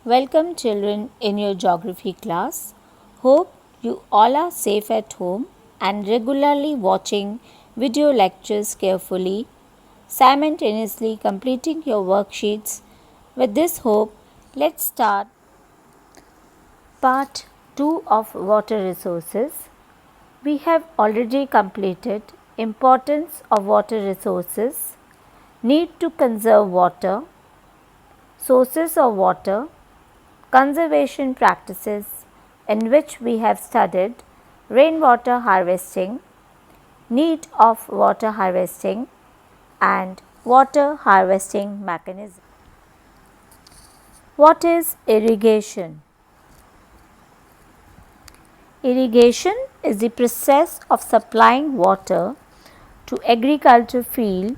Welcome children in your geography class. Hope you all are safe at home and regularly watching video lectures carefully, simultaneously completing your worksheets. With this hope, let's start part 2 of water resources. We have already completed importance of water resources, need to conserve water, sources of water, conservation practices in which we have studied rainwater harvesting, need of water harvesting and water harvesting mechanism. What is irrigation? Irrigation is the process of supplying water to agriculture field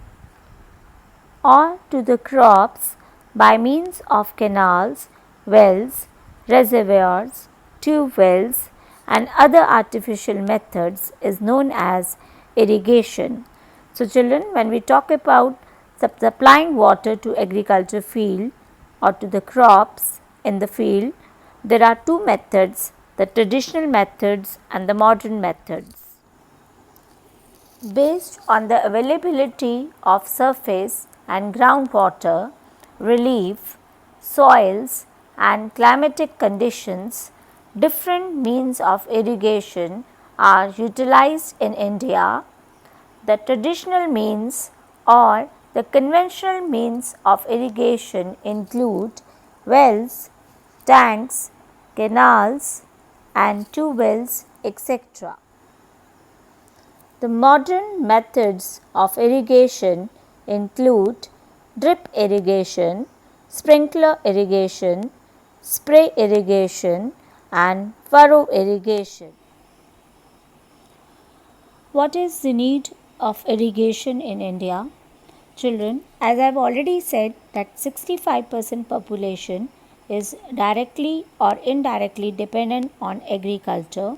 or to the crops by means of canals, wells, reservoirs, tube wells and other artificial methods is known as irrigation. So, children, when we talk about supplying water to agriculture field or to the crops in the field, there are two methods, the traditional methods and the modern methods. Based on the availability of surface and groundwater, relief, soils and climatic conditions, different means of irrigation are utilized in India. The traditional means or the conventional means of irrigation include wells, tanks, canals and tube wells, etc. The modern methods of irrigation include drip irrigation, sprinkler irrigation, spray irrigation and furrow irrigation. What is the need of irrigation in India? Children, as I have already said that 65% population is directly or indirectly dependent on agriculture,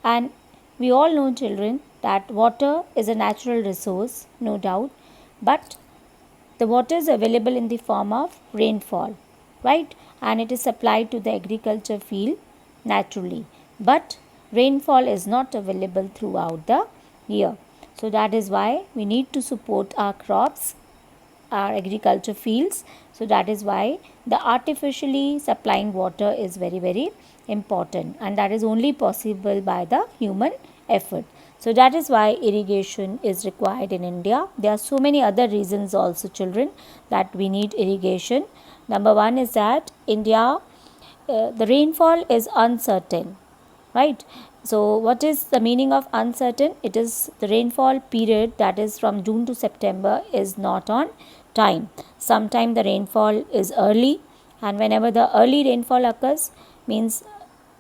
and we all know children that water is a natural resource, no doubt, but the water is available in the form of rainfall, right, and it is supplied to the agriculture field naturally, but rainfall is not available throughout the year. So that is why we need to support our crops, our agriculture fields. So that is why the artificially supplying water is very important, and that is only possible by the human effort. So that is why irrigation is required in India. There are so many other reasons also children that we need irrigation. Number one is that India, the rainfall is uncertain, right? So what is the meaning of uncertain? It is the rainfall period, that is from June to September, is not on time. Sometime the rainfall is early, and whenever the early rainfall occurs, means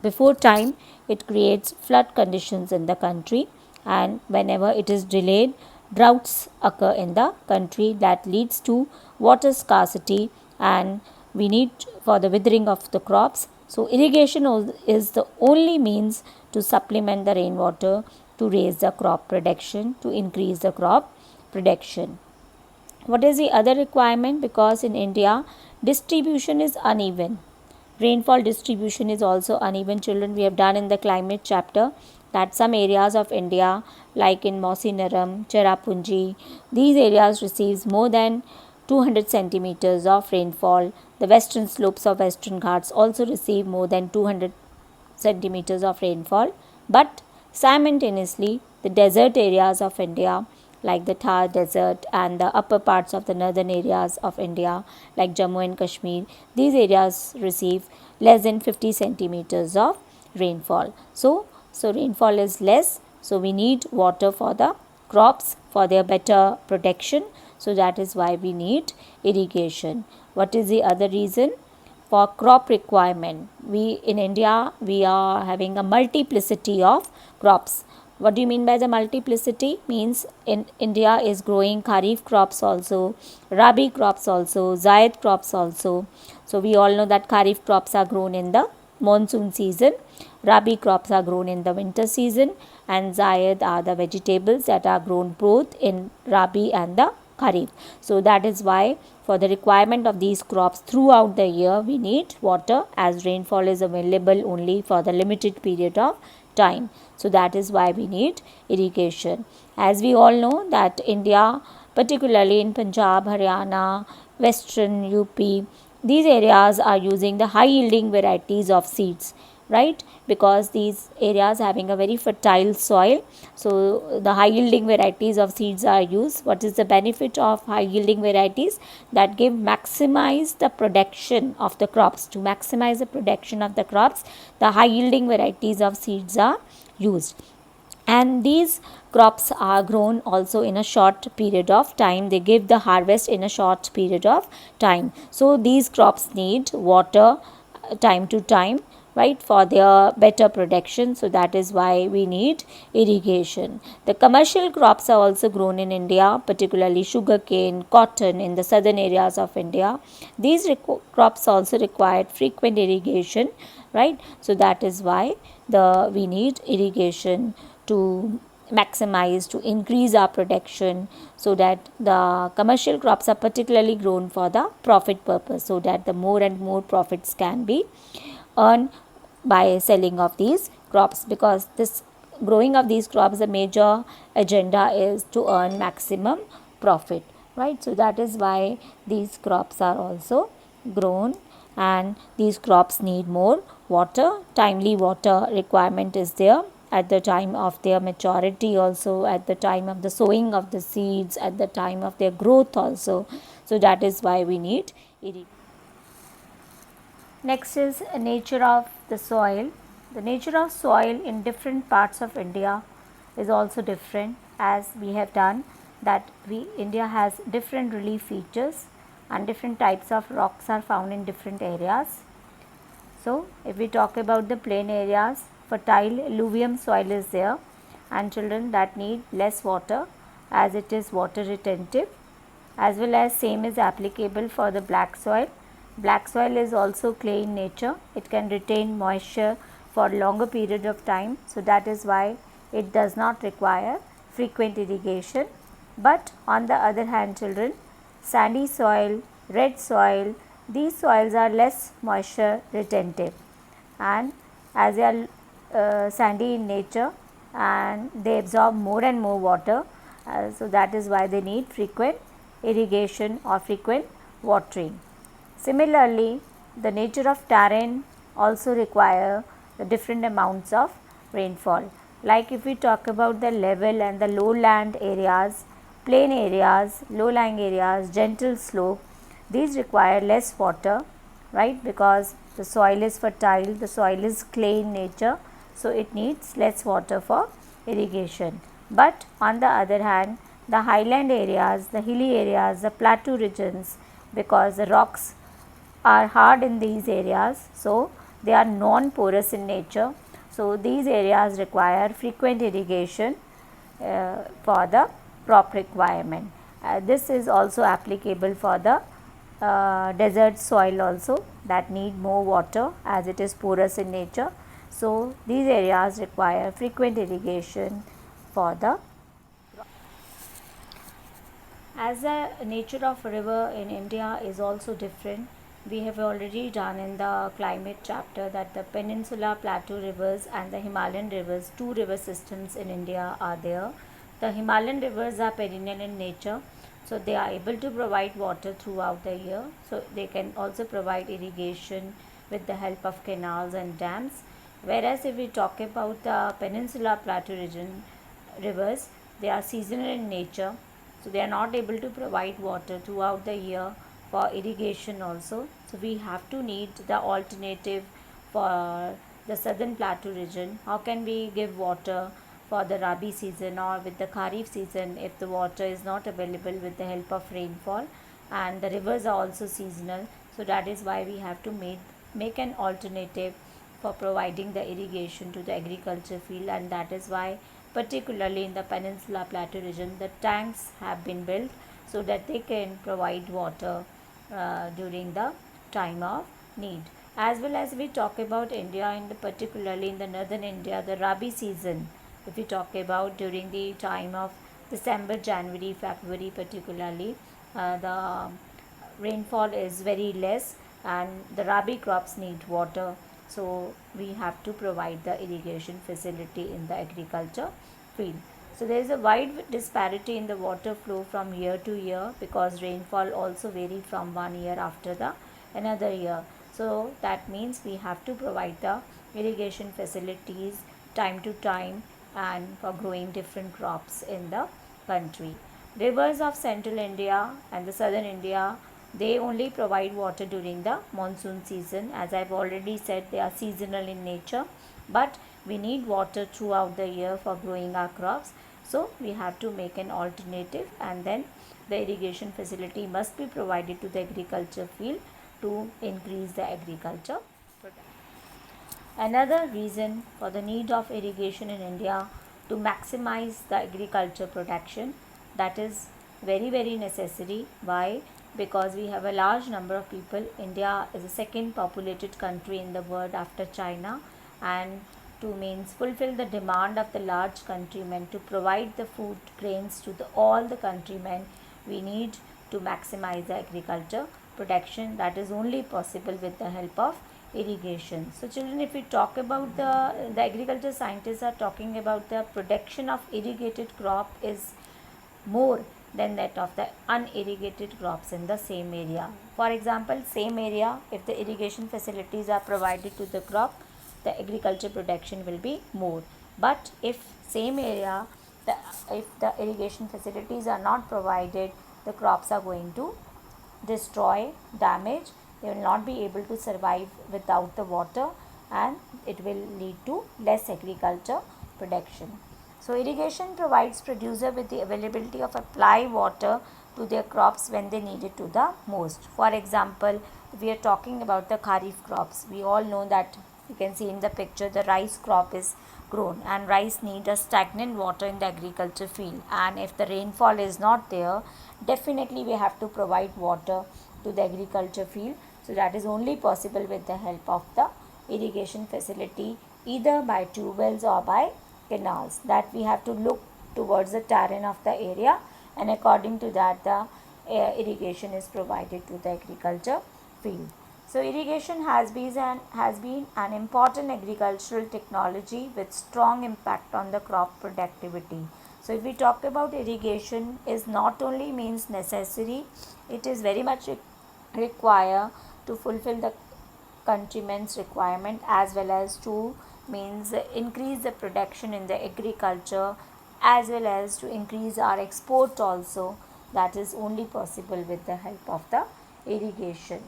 before time, it creates flood conditions in the country, and whenever it is delayed, droughts occur in the country that leads to water scarcity, and we need for the withering of the crops. So irrigation is the only means to supplement the rainwater to raise the crop production, to increase the crop production. What is the other requirement? Because in India, distribution is uneven. Rainfall distribution is also uneven. Children, we have done in the climate chapter that some areas of India like in Mausinaram, Cherrapunji, these areas receives more than 200 centimeters of rainfall. The western slopes of Western Ghats also receive more than 200 centimeters of rainfall, but simultaneously the desert areas of India like the Thar desert and the upper parts of the northern areas of India like Jammu and Kashmir, these areas receive less than 50 centimeters of rainfall. So rainfall is less, so we need water for the crops for their better protection. So that is why we need irrigation. What is the other reason? For crop requirement, we in India we are having a multiplicity of crops. What do you mean by the multiplicity? Means in India is growing kharif crops also, rabi crops also, zaid crops also. So we all know that kharif crops are grown in the monsoon season, rabi crops are grown in the winter season, and zaid are the vegetables that are grown both in rabi and the Kharif. So that is why for the requirement of these crops throughout the year we need water, as rainfall is available only for the limited period of time. So that is why we need irrigation. As we all know that India, particularly in Punjab, Haryana, Western UP, these areas are using the high yielding varieties of seeds, right? Because these areas having a very fertile soil, so the high yielding varieties of seeds are used. What is the benefit of high yielding varieties? That give maximize the production of the crops. To maximize the production of the crops, the high yielding varieties of seeds are used, and these crops are grown also in a short period of time. They give the harvest in a short period of time. So these crops need water time to time, right, for their better production. So that is why we need irrigation. The commercial crops are also grown in India, particularly sugarcane, cotton in the southern areas of India. These crops also require frequent irrigation, right? So that is why we need irrigation to maximize, to increase our production, so that the commercial crops are particularly grown for the profit purpose, so that the more and more profits can be earned by selling of these crops, because this growing of these crops, the major agenda is to earn maximum profit, right? So that is why these crops are also grown, and these crops need more water. Timely water requirement is there at the time of their maturity, also at the time of the sowing of the seeds, at the time of their growth also. So that is why we need irrigation. Next is nature of the soil. The nature of soil in different parts of India is also different, as we have done that India has different relief features and different types of rocks are found in different areas. So if we talk about the plain areas, fertile alluvium soil is there, and children, that need less water as it is water retentive, as well as same is applicable for the black soil. Black soil is also clay in nature. It can retain moisture for longer period of time. So that is why it does not require frequent irrigation. But on the other hand, children, sandy soil, red soil, these soils are less moisture retentive, and as they are sandy in nature and they absorb more and more water, so that is why they need frequent irrigation or frequent watering. Similarly, the nature of terrain also require the different amounts of rainfall. Like if we talk about the level and the lowland areas, plain areas, low-lying areas, gentle slope, these require less water, right, because the soil is fertile, the soil is clay in nature, so it needs less water for irrigation. But on the other hand, the highland areas, the hilly areas, the plateau regions, because the rocks are hard in these areas, so they are non-porous in nature. So these areas require frequent irrigation for the crop requirement. This is also applicable for the desert soil also, that need more water as it is porous in nature. So these areas require frequent irrigation for the. As the nature of river in India is also different, we have already done in the climate chapter that the Peninsula Plateau rivers and the Himalayan rivers, two river systems in India are there. The Himalayan rivers are perennial in nature, so they are able to provide water throughout the year. So they can also provide irrigation with the help of canals and dams. Whereas if we talk about the Peninsula Plateau region rivers, they are seasonal in nature, so they are not able to provide water throughout the year for irrigation also. So we have to need the alternative for the southern plateau region. How can we give water for the Rabi season or with the Kharif season if the water is not available with the help of rainfall, and the rivers are also seasonal? So that is why we have to make an alternative for providing the irrigation to the agriculture field, and that is why particularly in the Peninsula Plateau region the tanks have been built so that they can provide water during the time of need. As well as we talk about India, and particularly in the northern India, the Rabi season, if we talk about during the time of December, January, February particularly, the rainfall is very less and the rabi crops need water. So we have to provide the irrigation facility in the agriculture field. So there is a wide disparity in the water flow from year to year because rainfall also vary from one year after the another year. So that means we have to provide the irrigation facilities time to time and for growing different crops in the country. Rivers of central India and the southern India, they only provide water during the monsoon season. As I've already said, they are seasonal in nature, but we need water throughout the year for growing our crops. So we have to make an alternative, and then the irrigation facility must be provided to the agriculture field to increase the agriculture production. Another reason for the need of irrigation in India to maximize the agriculture production, that is very necessary. Why? Because we have a large number of people. India is the second populated country in the world after China, and to means fulfill the demand of the large countrymen, to provide the food grains to all the countrymen, we need to maximize the agriculture production. That is only possible with the help of irrigation. So children, if we talk about the agriculture scientists are talking about the production of irrigated crop is more than that of the unirrigated crops in the same area. For example, same area, if the irrigation facilities are provided to the crop, the agriculture production will be more. But if same area, if the irrigation facilities are not provided, the crops are going to destroy, damage. They will not be able to survive without the water, and it will lead to less agriculture production. So irrigation provides producer with the availability of apply water to their crops when they need it to the most. For example, if we are talking about the kharif crops, we all know that you can see in the picture the rice crop is grown, and rice need a stagnant water in the agriculture field, and if the rainfall is not there, definitely we have to provide water to the agriculture field. So that is only possible with the help of the irrigation facility, either by tube wells or by canals. That we have to look towards the terrain of the area, and according to that the irrigation is provided to the agriculture field. So irrigation has been an important agricultural technology with strong impact on the crop productivity. So if we talk about irrigation, is not only means necessary, it is very much require to fulfill the countrymen's requirement, as well as to means increase the production in the agriculture, as well as to increase our export also. That is only possible with the help of the irrigation.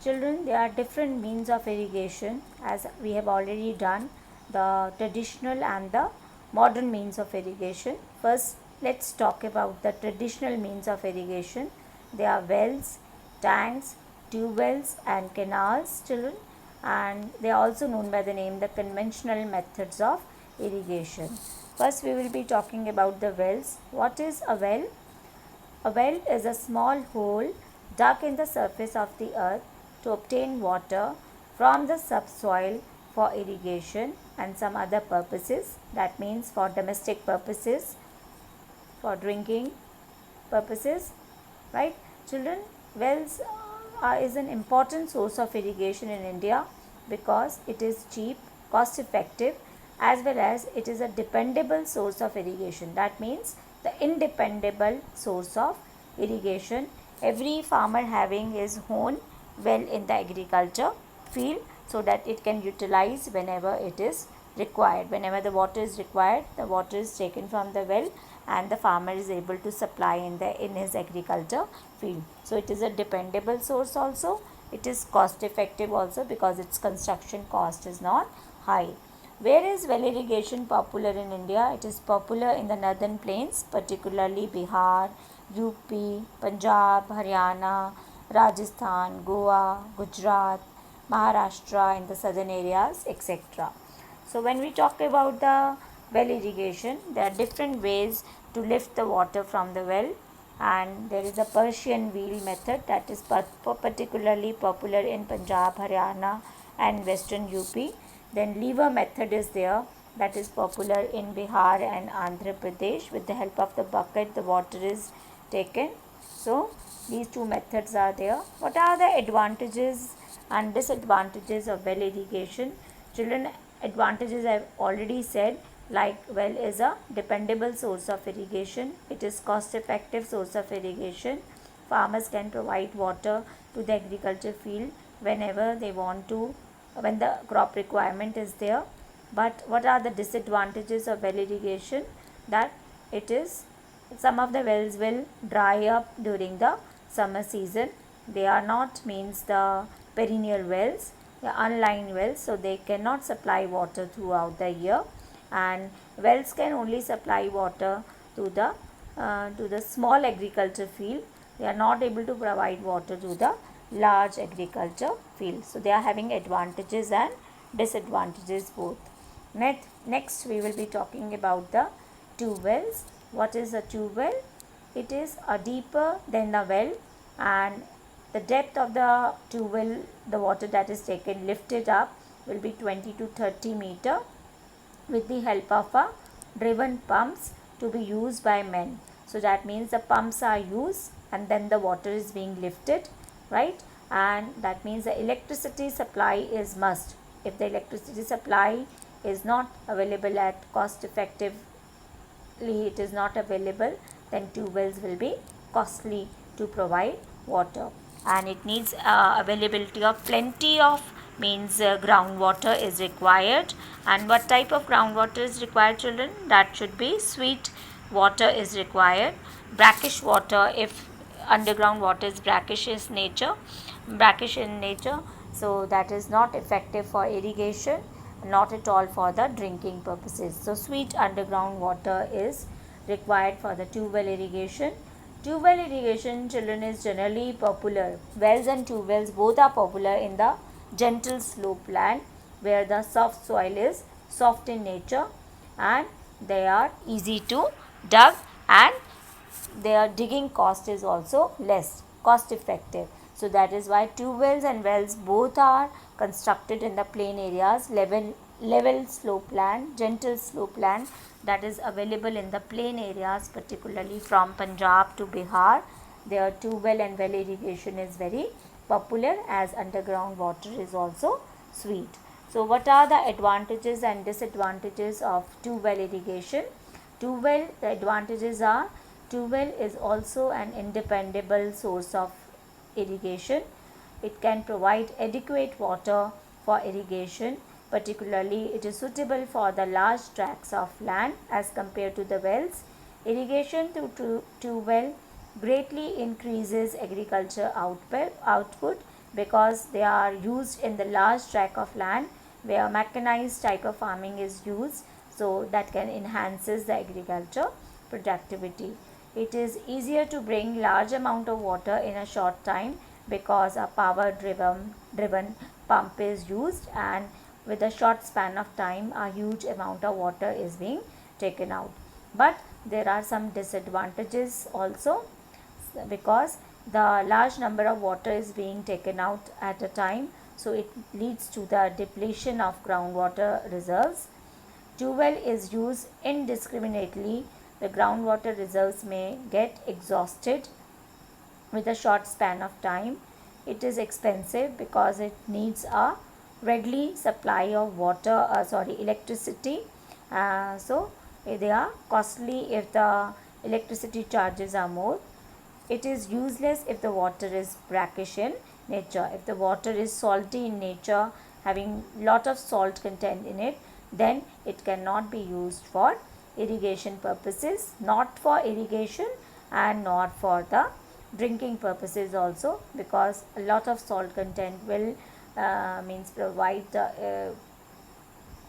Children, there are different means of irrigation, as we have already done the traditional and the modern means of irrigation. First, let's talk about the traditional means of irrigation. They are wells, tanks, tube wells and canals, children, and they are also known by the name the conventional methods of irrigation. First, we will be talking about the wells. What is a well? A well is a small hole dug in the surface of the earth to obtain water from the subsoil for irrigation and some other purposes. That means for domestic purposes, for drinking purposes, right? Children, wells is an important source of irrigation in India because it is cheap, cost effective, as well as it is a dependable source of irrigation. That means the independable source of irrigation. Every farmer having his own well in the agriculture field, so that it can utilize whenever it is required. Whenever the water is required, the water is taken from the well and the farmer is able to supply in his agriculture field. So it is a dependable source also. It is cost effective also because its construction cost is not high. Where is well irrigation popular in India? It is popular in the northern plains, particularly Bihar, UP, Punjab, Haryana, Rajasthan, Goa, Gujarat, Maharashtra, in the southern areas, etc. So when we talk about the well irrigation, there are different ways to lift the water from the well, and there is a Persian wheel method that is particularly popular in Punjab, Haryana and western UP. Then lever method is there, that is popular in Bihar and Andhra Pradesh. With the help of the bucket, the water is taken. So these two methods are there. What are the advantages and disadvantages of well irrigation? Children, advantages I've already said, like well is a dependable source of irrigation. It is cost effective source of irrigation. Farmers can provide water to the agriculture field whenever they want to, when the crop requirement is there. But what are the disadvantages of well irrigation? That it is, some of the wells will dry up during the summer season. They are not, means the perennial wells, the unlined wells, so they cannot supply water throughout the year, and wells can only supply water to the small agriculture field. They are not able to provide water to the large agriculture field. So they are having advantages and disadvantages both. Next we will be talking about the tube wells. What is a tube well? It is a deeper than the well, and the depth of the tube well, the water that is taken lifted up, will be 20 to 30 meter with the help of a driven pumps to be used by men. So that means the pumps are used and then the water is being lifted, right? And that means the electricity supply is must. If the electricity supply is not available at cost effectively, it is not available, then tube wells will be costly to provide water, and it needs availability of plenty of, means groundwater is required. And what type of groundwater is required, children? That should be sweet water is required. Brackish water, if underground water is brackish in nature, so that is not effective for irrigation, not at all for the drinking purposes. So sweet underground water is required for the tube well irrigation. Tube well irrigation, children, is generally popular. Wells and tube wells both are popular in the gentle slope land where the soft soil is soft in nature and they are easy to dug, and their digging cost is also less, cost effective. So that is why tube wells and wells both are constructed in the plain areas, level slope land, gentle slope land that is available in the plain areas, particularly from Punjab to Bihar. Their tube well and well irrigation is very popular as underground water is also sweet. So what are the advantages and disadvantages of tube well irrigation? Tube well, the advantages are, tube well is also an independable source of irrigation. It can provide adequate water for irrigation. Particularly, it is suitable for the large tracts of land as compared to the wells. Irrigation through tube well greatly increases agriculture output because they are used in the large tract of land where mechanized type of farming is used, so that can enhances the agriculture productivity. It is easier to bring large amount of water in a short time because a power driven pump is used, and with a short span of time a huge amount of water is being taken out. But there are some disadvantages also, because the large number of water is being taken out at a time, so it leads to the depletion of groundwater reserves. Tube well is used indiscriminately. The groundwater reserves may get exhausted with a short span of time. It is expensive because it needs a readily supply of electricity. So they are costly if the electricity charges are more. It is useless if the water is brackish in nature. If the water is salty in nature, having lot of salt content in it, then it cannot be used for irrigation purposes, not for irrigation and not for the drinking purposes also, because a lot of salt content will means provide the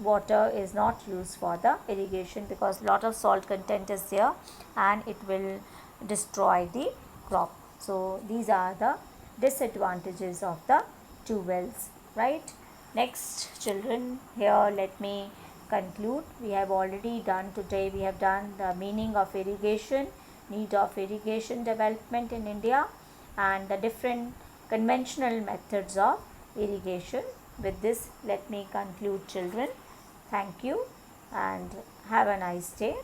water is not used for the irrigation because lot of salt content is there and it will destroy the crop. So these are the disadvantages of the tube wells, right? Next, children, here let me conclude. We have already done today, we have done the meaning of irrigation, need of irrigation development in India, and the different conventional methods of irrigation. With this, let me conclude, children. Thank you. and have a nice day.